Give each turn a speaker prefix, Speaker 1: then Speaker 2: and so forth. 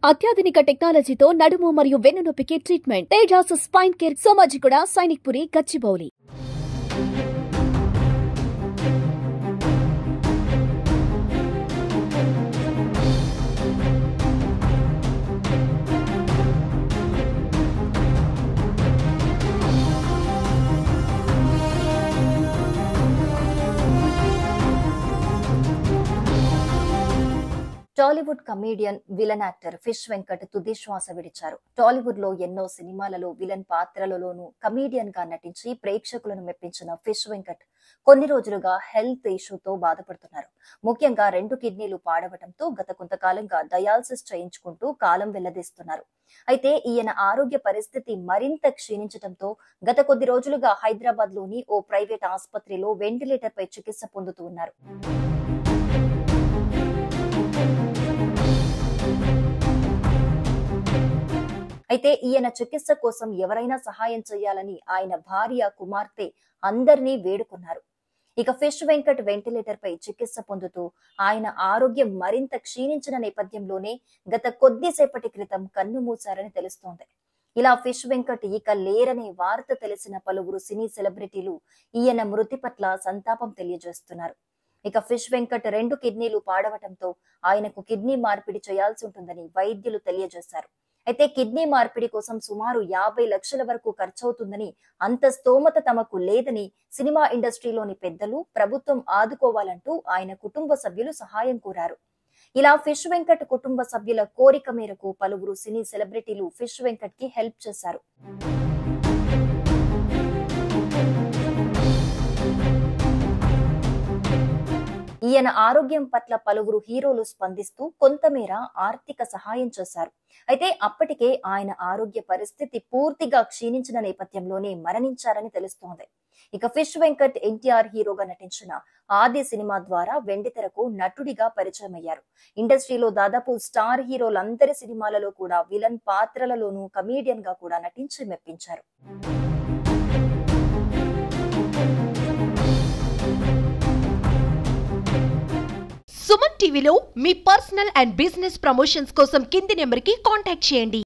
Speaker 1: అత్యాధునిక టెక్నాలజీతో నడుము మరియు వెన్నునొప్పికి treatment. Tejas spine care, Somajiguda, Sainikpuri, Gachibowli.
Speaker 2: Tollywood comedian, villain actor fish Venkat తుది శ్వాస విడిచారు. టాలీవుడ్ లో ఎన్నో సినిమాలలో విలన్ పాత్రలలోనూ కమీడియన్ గా నటించి ప్రేక్షకులను మెప్పించిన ఫిష్ వెంకట్ కొన్ని రోజులుగా హెల్త్ ఇష్యూతో బాధపడుతున్నారు. ముఖ్యంగా 2 కిడ్నీలు పాడవటంతో గత కొంతకాలంగా డయాలసిస్ చేయించుకుంటూ కాలం వెల్లదీస్తున్నారు. అయితే ఈయన ఆరోగ్య పరిస్థితి మరింత క్షీణించడంతో గత కొద్ది రోజులుగా హైదరాబాద్ లోని ఓ ప్రైవేట్ ఆసుపత్రిలో వెంటిలేటర్ పై చికిత్స పొందుతూ ఉన్నారు. అయితే ఈయన చికిత్స కోసం ఎవరైనా సహాయం చేయాలని ఆయన భార్య, కుమార్తె అందరినీ వేడుకున్నారు. ఇక ఫిష్ వెంకట్ వెంటిలేటర్ పై చికిత్స పొందుతూ ఆయన ఆరోగ్యం మరింత క్షీణించిన నేపథ్యంలోనే గత కొద్దిసేపటి క్రితం కన్నుమూశారని తెలుస్తోంది. ఇలా ఫిష్ వెంకట్ ఇక లేరనే వార్త తెలిసిన పలువురు సినీ సెలబ్రిటీలు ఈయన మృతి పట్ల సంతాపం తెలియజేస్తున్నారు. ఇక ఫిష్ వెంకట్ 2 కిడ్నీలు పాడవటంతో ఆయనకు కిడ్నీ మార్పిడి చేయాల్సి ఉంటుందని వైద్యులు తెలియజేశారు. అయితే కిడ్నీ మార్పిడి కోసం సుమారు 50 లక్షల వరకు ఖర్చవుతుందని, అంత స్తోమత తమకు లేదని సినిమా ఇండస్ట్రీలోని పెద్దలు, ప్రభుత్వం ఆదుకోవాలంటూ ఆయన కుటుంబ సభ్యులు సహాయం కోరారు. ఇలా ఫిష్ వెంకట్ కుటుంబ సభ్యుల కోరిక మేరకు పలువురు సినీ సెలబ్రిటీలు ఫిష్ వెంకట్ కి హెల్ప్ చేశారు. ఈయన ఆరోగ్యం పట్ల పలువురు హీరోలు స్పందిస్తూ కొంతమేర ఆర్థిక సహాయం చేశారు. అయితే అప్పటికే ఆయన ఆరోగ్య పరిస్థితి పూర్తిగా క్షీణించిన నేపథ్యంలోనే మరణించారని తెలుస్తోంది. ఇక ఫిష్ వెంకట్ ఎన్టీఆర్ హీరోగా నటించిన ఆది సినిమా ద్వారా వెండితెరకు నటుడిగా పరిచయమయ్యారు. ఇండస్ట్రీలో దాదాపు స్టార్ హీరోలందరి సినిమాలలో కూడా విలన్ పాత్రలలోనూ కమీడియన్ గా కూడా నటించి మెప్పించారు.
Speaker 3: సుమన్ టీవీలో మీ పర్సనల్ అండ్ బిజినెస్ ప్రమోషన్స్ కోసం కింది నెంబర్కి కాంటాక్ట్ చేయండి.